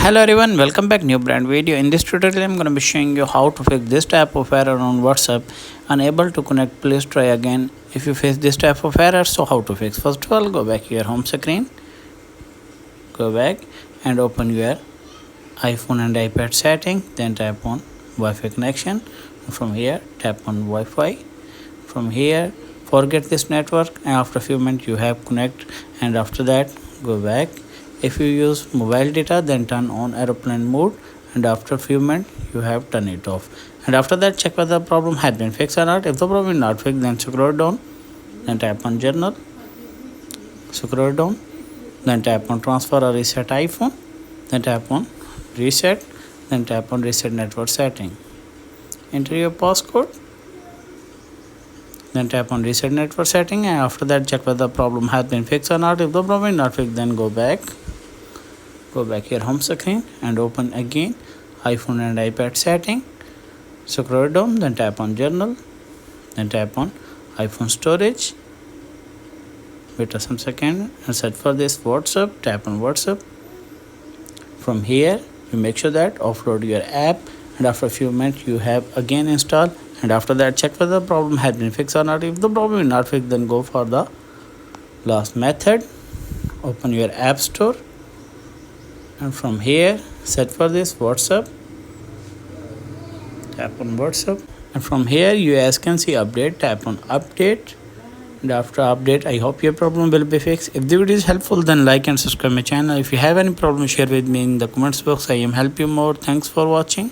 Hello everyone, welcome back new brand video. In this tutorial I'm going to be showing you how to fix this type of error on WhatsApp. Unable to connect, please try again. If you face this type of error, so how to fix? First of all, go back to your home screen, go back and open your iPhone and iPad setting, then tap on Wi-Fi connection. From here tap on Wi-Fi. From here forget this network, and after a few minutes you have connect, and after that go back. If you use mobile data, then turn on aeroplane mode, and after a few minutes you have turn it off, and after that check whether the problem has been fixed or not. If the problem is not fixed, then scroll down, then tap on journal, scroll down, then tap on transfer or reset iPhone, then tap on reset, then tap on reset network setting. Enter your passcode, then tap on reset network setting, and after that check whether the problem has been fixed or not. If the problem is not fixed, then go back your home screen and open again iPhone and iPad setting, scroll down, then tap on journal, then tap on iPhone storage, wait some second and search for this WhatsApp, tap on WhatsApp. From here you make sure that offload your app, and after a few minutes you have again install, and after that check whether the problem has been fixed or not. If the problem is not fixed, then go for the last method, open your app store, and from here search for this WhatsApp, tap on WhatsApp, and from here you as can see update, tap on update, and after update I hope your problem will be fixed. If the video is helpful, then like and subscribe my channel. If you have any problem, share with me in the comments box. I am help you more. Thanks for watching.